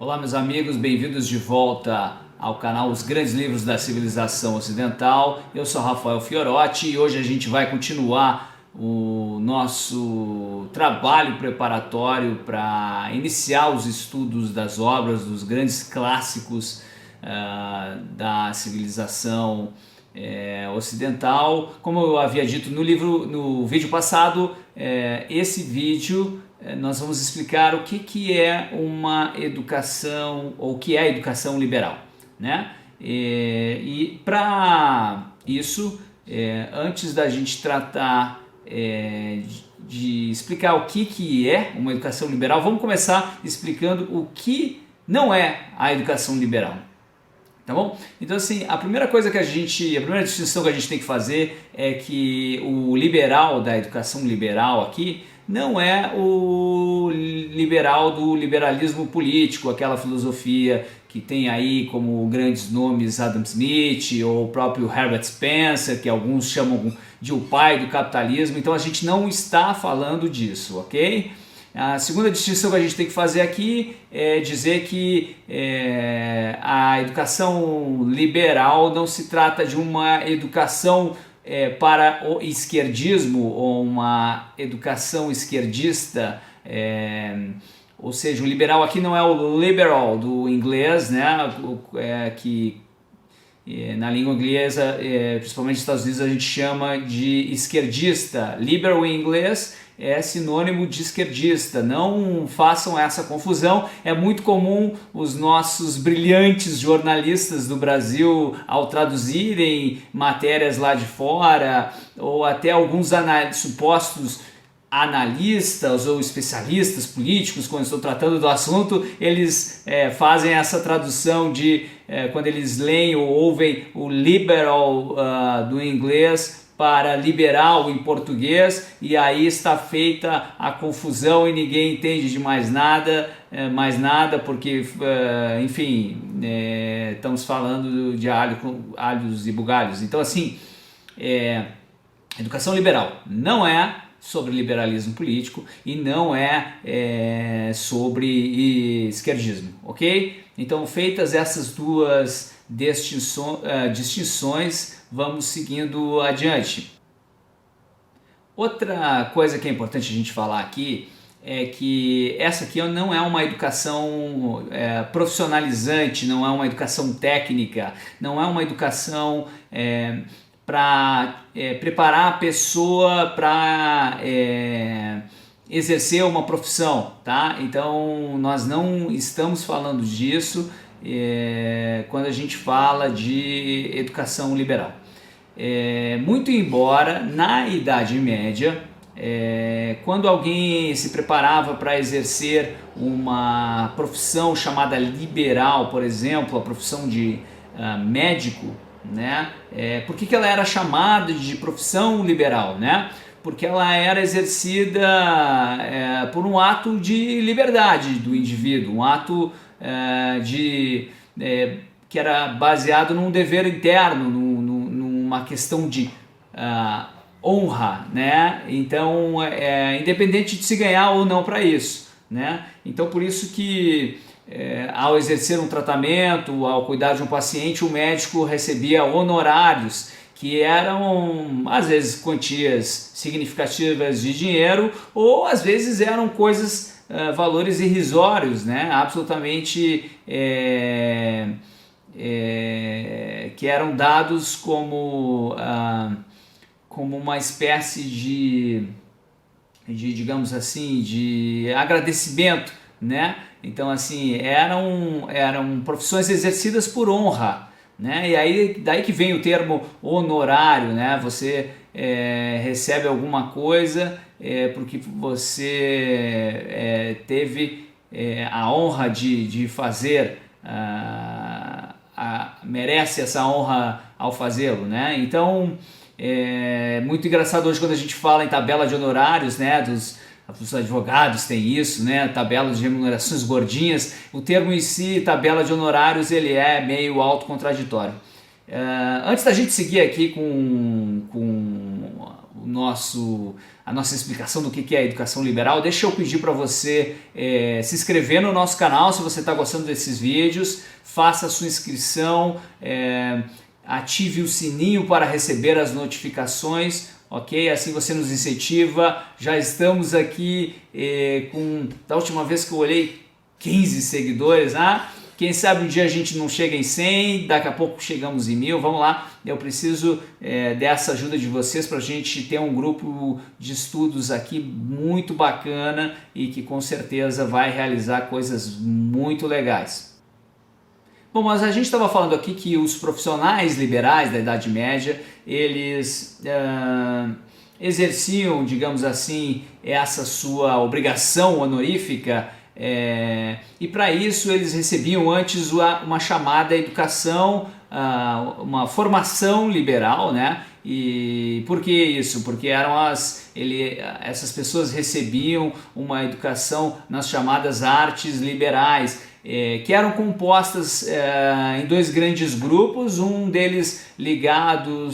Olá, meus amigos, bem-vindos de volta ao canal Os Grandes Livros da Civilização Ocidental. Eu sou Rafael Fiorotti e hoje a gente vai continuar o nosso trabalho preparatório para iniciar os estudos das obras dos grandes clássicos da civilização ocidental. Como eu havia dito no vídeo passado, esse vídeo nós vamos explicar o que é uma educação, ou o que é a educação liberal, né? E para isso, antes da gente tratar de explicar o que é uma educação liberal, vamos começar explicando o que não é a educação liberal. Tá bom? Então assim, a primeira distinção que a gente tem que fazer é que o liberal da educação liberal aqui não é o liberal do liberalismo político, aquela filosofia que tem aí como grandes nomes Adam Smith ou o próprio Herbert Spencer, que alguns chamam de o pai do capitalismo. Então a gente não está falando disso, ok? A segunda distinção que a gente tem que fazer aqui é dizer que a educação liberal não se trata de uma educação para o esquerdismo ou uma educação esquerdista, ou seja, o liberal aqui não é o liberal do inglês, né, que na língua inglesa, principalmente nos Estados Unidos, a gente chama de esquerdista. Liberal em inglês é sinônimo de esquerdista, não façam essa confusão. É muito comum os nossos brilhantes jornalistas do Brasil, ao traduzirem matérias lá de fora, ou até alguns supostos analistas ou especialistas políticos, quando estão tratando do assunto, eles fazem essa tradução de, quando eles leem ou ouvem o liberal do inglês, para liberal em português, e aí está feita a confusão e ninguém entende de mais nada, porque, enfim, estamos falando de alhos e bugalhos. Então, assim, educação liberal não é sobre liberalismo político e não é sobre esquerdismo, ok? Então, feitas essas duas distinções, vamos seguindo adiante. Outra coisa que é importante a gente falar aqui é que essa aqui não é uma educação profissionalizante, não é uma educação técnica, não é uma educação para preparar a pessoa para exercer uma profissão, tá? Então nós não estamos falando disso quando a gente fala de educação liberal. Muito embora na Idade Média, quando alguém se preparava para exercer uma profissão chamada liberal, por exemplo, a profissão de médico, né? Por que ela era chamada de profissão liberal, né? Porque ela era exercida por um ato de liberdade do indivíduo, um ato que era baseado num dever interno, numa questão de honra, né? Então, independente de se ganhar ou não para isso, né? Então, por isso que ao exercer um tratamento, ao cuidar de um paciente, o médico recebia honorários que eram, às vezes, quantias significativas de dinheiro, ou às vezes eram valores irrisórios, né? Absolutamente que eram dados como uma espécie de, digamos assim, de agradecimento, né? Então, assim, eram profissões exercidas por honra, né? E aí daí que vem o termo honorário, né? Você recebe alguma coisa porque você teve a honra de fazer, merece essa honra ao fazê-lo, né? Então é muito engraçado hoje quando a gente fala em tabela de honorários, né? Os advogados têm isso, né? Tabela de remunerações gordinhas. O termo em si, tabela de honorários, ele é meio autocontraditório. Antes da gente seguir aqui com a nossa explicação do que é a educação liberal, deixa eu pedir para você se inscrever no nosso canal se você está gostando desses vídeos, faça a sua inscrição, ative o sininho para receber as notificações, ok? Assim você nos incentiva. Já estamos aqui da última vez que eu olhei, 15 seguidores, né? Quem sabe um dia a gente não chega em 100, daqui a pouco chegamos em 1000, vamos lá. Eu preciso dessa ajuda de vocês para a gente ter um grupo de estudos aqui muito bacana e que com certeza vai realizar coisas muito legais. Bom, mas a gente estava falando aqui que os profissionais liberais da Idade Média, eles exerciam, digamos assim, essa sua obrigação honorífica, e para isso eles recebiam antes uma chamada educação, uma formação liberal, né? E por que isso? Porque essas pessoas recebiam uma educação nas chamadas artes liberais, que eram compostas em dois grandes grupos, um deles ligado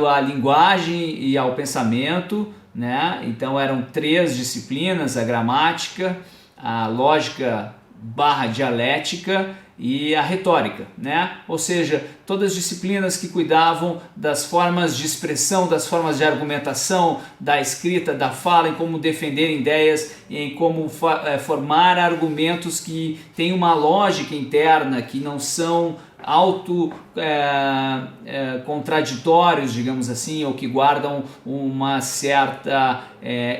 à linguagem e ao pensamento, né? Então eram 3 disciplinas: a gramática, a lógica / dialética e a retórica, né? Ou seja, todas as disciplinas que cuidavam das formas de expressão, das formas de argumentação, da escrita, da fala, em como defender ideias, em como formar argumentos que têm uma lógica interna, que não são contraditórios, digamos assim, ou que guardam uma certa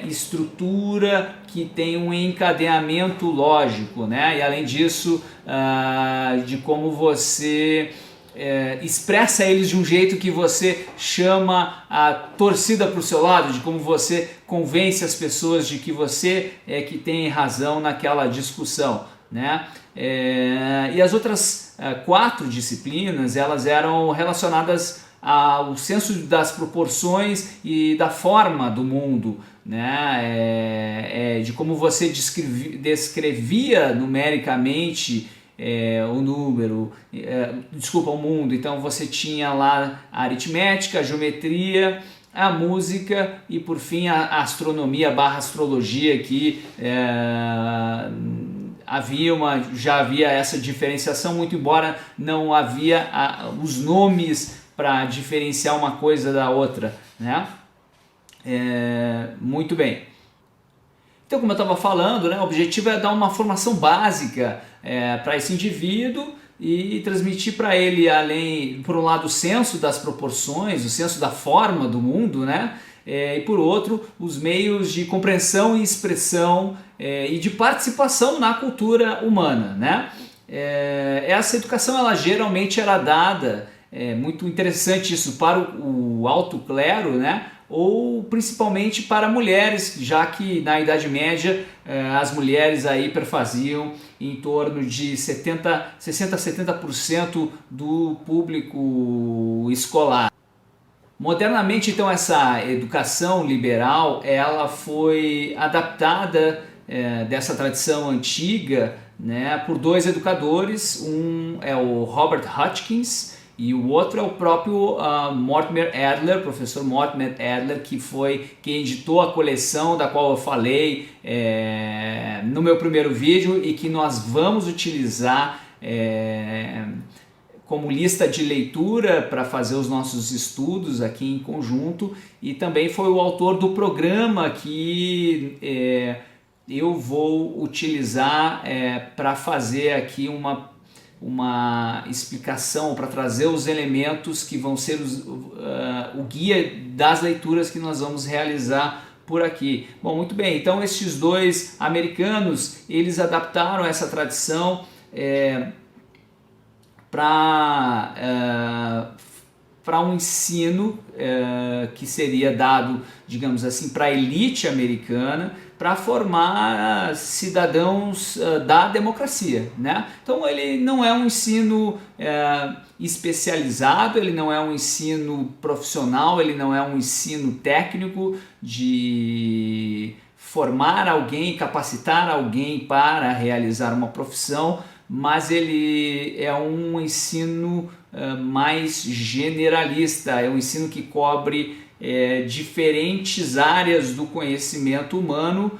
estrutura, que tem um encadeamento lógico, né? E além disso, de como você expressa eles de um jeito que você chama a torcida para o seu lado, de como você convence as pessoas de que você é que tem razão naquela discussão, né? E as outras 4 disciplinas, elas eram relacionadas ao senso das proporções e da forma do mundo, né? De como você descrevia numericamente o número, o mundo. Então você tinha lá a aritmética, a geometria, a música e por fim a astronomia / astrologia, que já havia essa diferenciação, muito embora não havia os nomes para diferenciar uma coisa da outra, né? Muito bem. Então, como eu estava falando, né, o objetivo é dar uma formação básica para esse indivíduo e transmitir para ele, por um lado, o senso das proporções, o senso da forma do mundo, né? E por outro, os meios de compreensão e expressão e de participação na cultura humana, né? Essa educação, ela geralmente era dada, muito interessante isso, para o alto clero, né? Ou principalmente para mulheres, já que na Idade Média as mulheres aí perfaziam em torno de 60% a 70% do público escolar. Modernamente, então, essa educação liberal, ela foi adaptada dessa tradição antiga, né, por 2 educadores. Um é o Robert Hutchins e o outro é o próprio Mortimer Adler, professor Mortimer Adler, que foi quem editou a coleção da qual eu falei no meu primeiro vídeo e que nós vamos utilizar como lista de leitura para fazer os nossos estudos aqui em conjunto, e também foi o autor do programa que eu vou utilizar para fazer aqui uma explicação, para trazer os elementos que vão ser o guia das leituras que nós vamos realizar por aqui. Bom, muito bem, então esses 2 americanos, eles adaptaram essa tradição para um ensino que seria dado, digamos assim, para a elite americana, para formar cidadãos da democracia, né? Então ele não é um ensino especializado, ele não é um ensino profissional, ele não é um ensino técnico de formar alguém, capacitar alguém para realizar uma profissão, mas ele é um ensino mais generalista, é um ensino que cobre diferentes áreas do conhecimento humano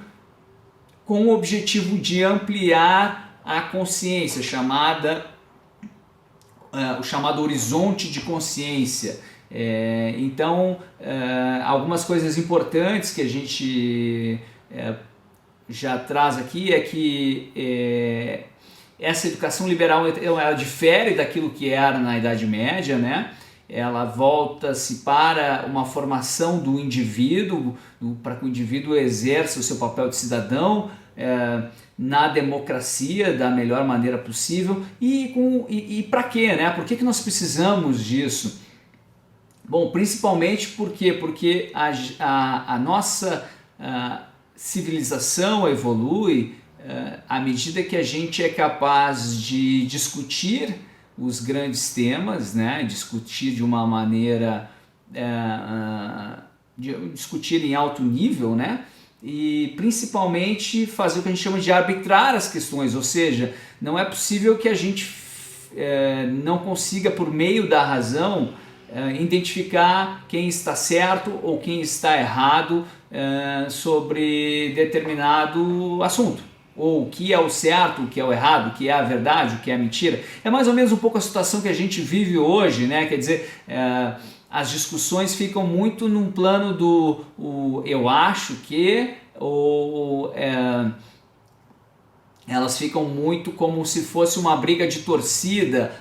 com o objetivo de ampliar a consciência, o chamado horizonte de consciência. Então, algumas coisas importantes que a gente já traz aqui é que essa educação liberal ela difere daquilo que era na Idade Média, né? Ela volta-se para uma formação do indivíduo, para que o indivíduo exerça o seu papel de cidadão na democracia da melhor maneira possível. E para quê, né? Por que nós precisamos disso? Bom, principalmente porque a nossa civilização evolui à medida que a gente é capaz de discutir os grandes temas, né? Discutir de uma maneira, discutir em alto nível, né? E principalmente fazer o que a gente chama de arbitrar as questões, ou seja, não é possível que a gente não consiga, por meio da razão, identificar quem está certo ou quem está errado sobre determinado assunto. Ou o que é o certo, o que é o errado, o que é a verdade, o que é a mentira. É mais ou menos um pouco a situação que a gente vive hoje, né? Quer dizer, as discussões ficam muito num plano do eu acho que, ou elas ficam muito como se fosse uma briga de torcida.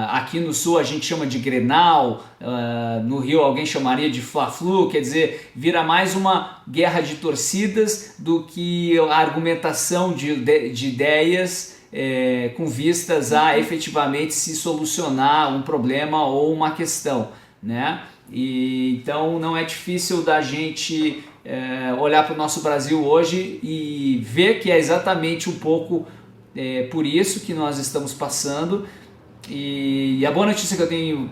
Aqui no Sul a gente chama de Grenal, no Rio alguém chamaria de Fla-Flu, quer dizer, vira mais uma guerra de torcidas do que a argumentação de ideias com vistas a efetivamente se solucionar um problema ou uma questão, né? Então não é difícil da gente olhar para o nosso Brasil hoje e ver que é exatamente um pouco por isso que nós estamos passando. E a boa notícia que eu tenho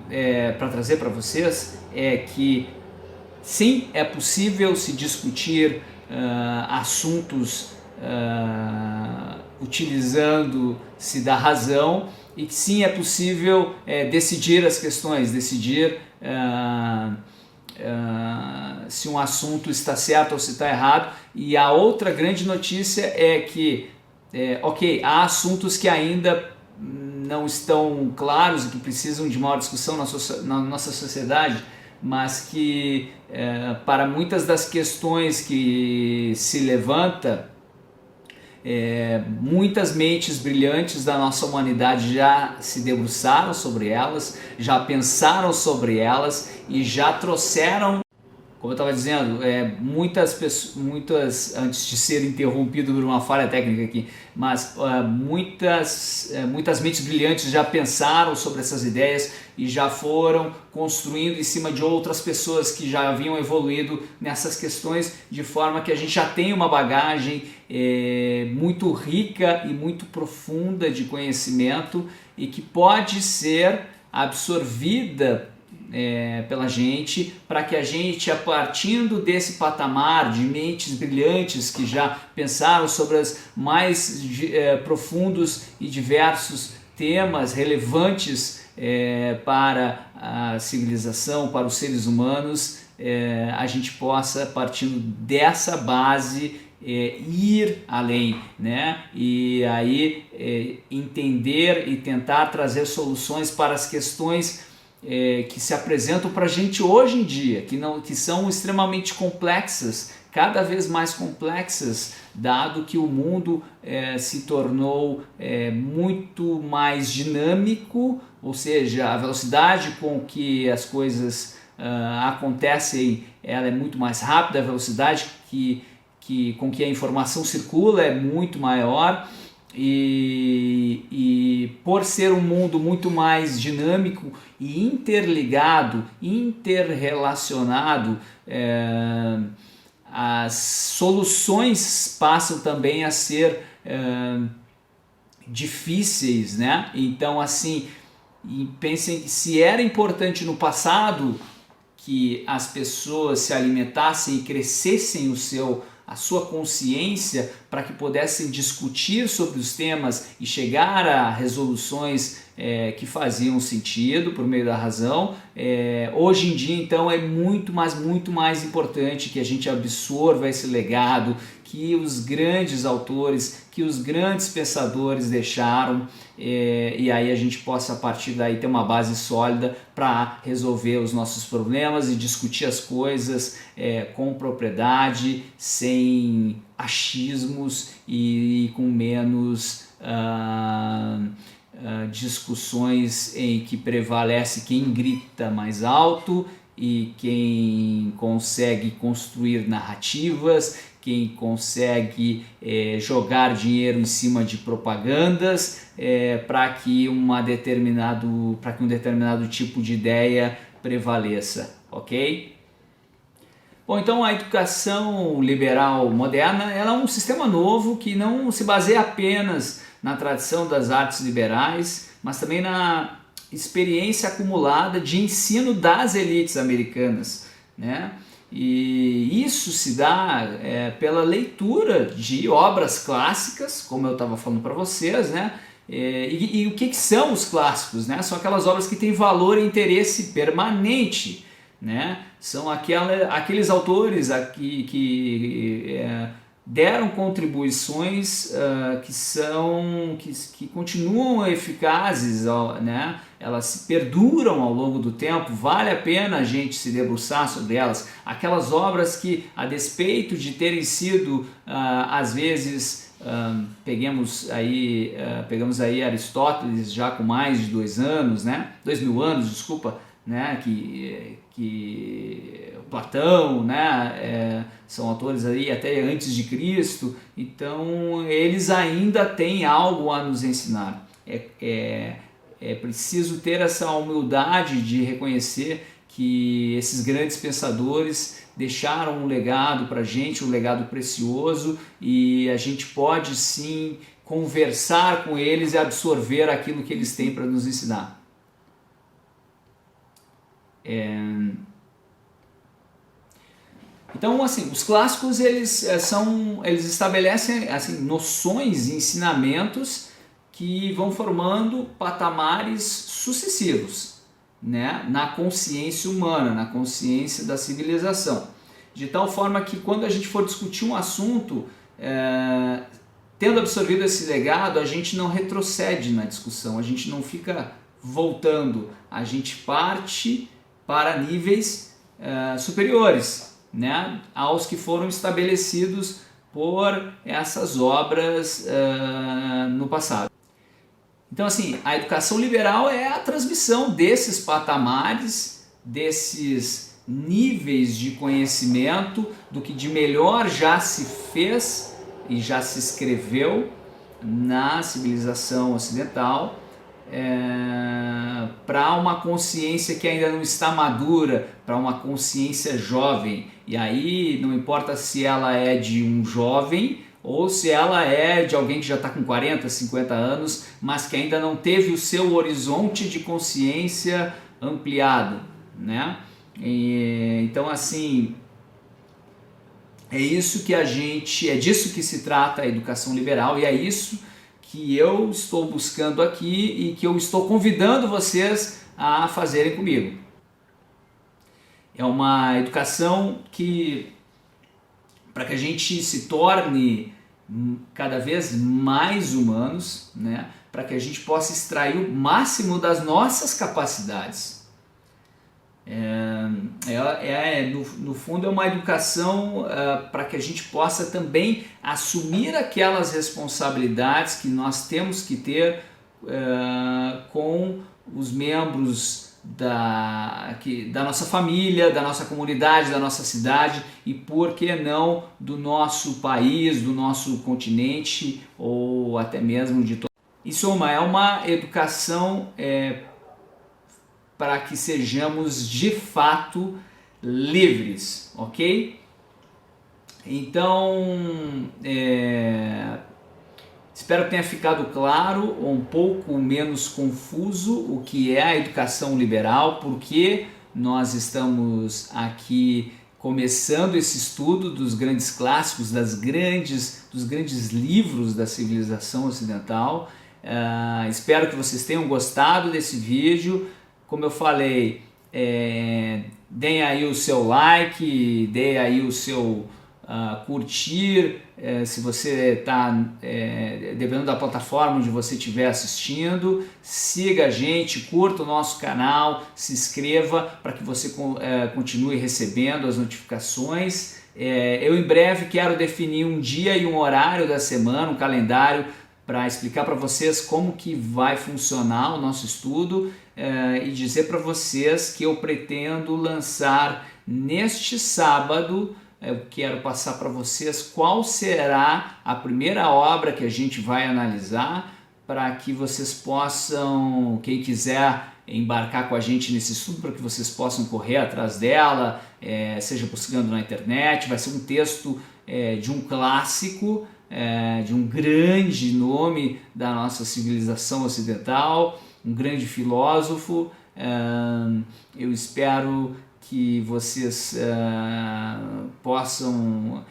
para trazer para vocês é que sim, é possível se discutir assuntos utilizando-se da razão, e que sim, é possível decidir as questões, decidir se um assunto está certo ou se está errado. E a outra grande notícia é que, ok, há assuntos que ainda não estão claros e que precisam de maior discussão na nossa sociedade, mas que para muitas das questões que se levanta, muitas mentes brilhantes da nossa humanidade já se debruçaram sobre elas, já pensaram sobre elas e já trouxeram, como eu estava dizendo, muitas pessoas, antes de ser interrompido por uma falha técnica aqui, mas muitas mentes brilhantes já pensaram sobre essas ideias e já foram construindo em cima de outras pessoas que já haviam evoluído nessas questões, de forma que a gente já tem uma bagagem muito rica e muito profunda de conhecimento e que pode ser absorvida pela gente, para que a gente, a partir desse patamar de mentes brilhantes que já pensaram sobre os mais profundos e diversos temas relevantes para a civilização, para os seres humanos, a gente possa, partindo dessa base, ir além, né? E aí entender e tentar trazer soluções para as questões que se apresentam para a gente hoje em dia, que são extremamente complexas, cada vez mais complexas, dado que o mundo se tornou muito mais dinâmico, ou seja, a velocidade com que as coisas acontecem, ela é muito mais rápida, a velocidade com que a informação circula é muito maior. E por ser um mundo muito mais dinâmico e interligado, interrelacionado, as soluções passam também a ser difíceis, né? Então, assim, pensem que se era importante no passado que as pessoas se alimentassem e crescessem a sua consciência para que pudessem discutir sobre os temas e chegar a resoluções que faziam sentido por meio da razão. Hoje em dia, então, é muito mais importante que a gente absorva esse legado que os grandes autores, que os grandes pensadores deixaram, e aí a gente possa a partir daí ter uma base sólida para resolver os nossos problemas e discutir as coisas com propriedade, sem achismos e com menos discussões em que prevalece quem grita mais alto e quem consegue construir narrativas, quem consegue jogar dinheiro em cima de propagandas para que um determinado tipo de ideia prevaleça, ok? Bom, então a educação liberal moderna ela é um sistema novo que não se baseia apenas na tradição das artes liberais, mas também na experiência acumulada de ensino das elites americanas, né? E isso se dá pela leitura de obras clássicas, como eu estava falando para vocês, né? E o que são os clássicos, né? São aquelas obras que têm valor e interesse permanente, né? São aqueles autores que deram contribuições que continuam eficazes, né? Elas se perduram ao longo do tempo, vale a pena a gente se debruçar sobre elas. Aquelas obras que, a despeito de terem sido, às vezes, pegamos aí Aristóteles já com mais de 2.000 anos, desculpa, né? que Platão, né? São autores aí até antes de Cristo, então eles ainda têm algo a nos ensinar. É preciso ter essa humildade de reconhecer que esses grandes pensadores deixaram um legado para a gente, um legado precioso, e a gente pode sim conversar com eles e absorver aquilo que eles têm para nos ensinar. Então, assim, os clássicos eles estabelecem assim, noções e ensinamentos que vão formando patamares sucessivos, né, na consciência humana, na consciência da civilização, de tal forma que quando a gente for discutir um assunto, tendo absorvido esse legado, a gente não retrocede na discussão, a gente não fica voltando, a gente parte para níveis superiores, né, aos que foram estabelecidos por essas obras no passado. Então, assim, a educação liberal é a transmissão desses patamares, desses níveis de conhecimento, do que de melhor já se fez e já se escreveu na civilização ocidental, para uma consciência que ainda não está madura, para uma consciência jovem. E aí não importa se ela é de um jovem ou se ela é de alguém que já está com 40, 50 anos, mas que ainda não teve o seu horizonte de consciência ampliado, né? Então, assim, é disso que se trata a educação liberal, e é isso que eu estou buscando aqui e que eu estou convidando vocês a fazerem comigo. É uma educação que, para que a gente se torne cada vez mais humanos, né? Para que a gente possa extrair o máximo das nossas capacidades. No fundo é uma educação para que a gente possa também assumir aquelas responsabilidades que nós temos que ter com os membros da nossa família, da nossa comunidade, da nossa cidade e, por que não, do nosso país, do nosso continente ou até mesmo de todo. Em suma, é uma educação para que sejamos de fato livres, ok? Então, espero que tenha ficado claro ou um pouco menos confuso o que é a educação liberal, porque nós estamos aqui começando esse estudo dos grandes clássicos, dos grandes livros da civilização ocidental. Espero que vocês tenham gostado desse vídeo. Como eu falei, deem aí o seu like, deem aí o seu curtir, se você está, dependendo da plataforma onde você estiver assistindo, siga a gente, curta o nosso canal, se inscreva para que você continue recebendo as notificações. Eu em breve quero definir um dia e um horário da semana, um calendário, para explicar para vocês como que vai funcionar o nosso estudo e dizer para vocês que eu pretendo lançar neste sábado. Eu quero passar para vocês qual será a primeira obra que a gente vai analisar, para que vocês possam, quem quiser embarcar com a gente nesse estudo, para que vocês possam correr atrás dela, seja buscando na internet. Vai ser um texto de um clássico, de um grande nome da nossa civilização ocidental, um grande filósofo. Eu espero que vocês possam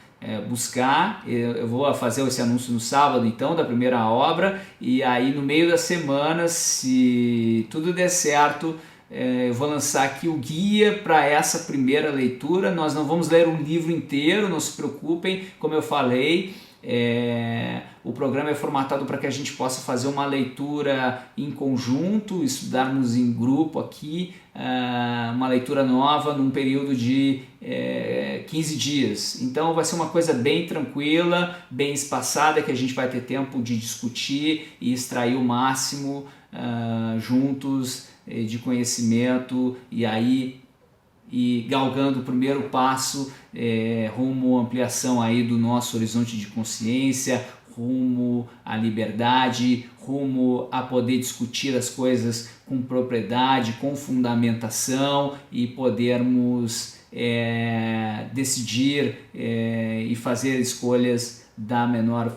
buscar. Eu vou fazer esse anúncio no sábado, então, da primeira obra, e aí no meio da semana, se tudo der certo, eu vou lançar aqui o guia para essa primeira leitura. Nós não vamos ler o livro inteiro, não se preocupem, como eu falei. O programa é formatado para que a gente possa fazer uma leitura em conjunto, estudarmos em grupo aqui, uma leitura nova num período de 15 dias. Então vai ser uma coisa bem tranquila, bem espaçada, que a gente vai ter tempo de discutir e extrair o máximo juntos de conhecimento, e galgando o primeiro passo rumo à ampliação aí do nosso horizonte de consciência, rumo à liberdade, rumo a poder discutir as coisas com propriedade, com fundamentação, e podermos decidir e fazer escolhas da menor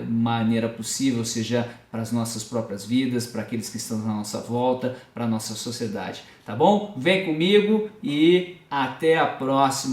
maneira possível, seja para as nossas próprias vidas, para aqueles que estão na nossa volta, para a nossa sociedade. Tá bom? Vem comigo e até a próxima.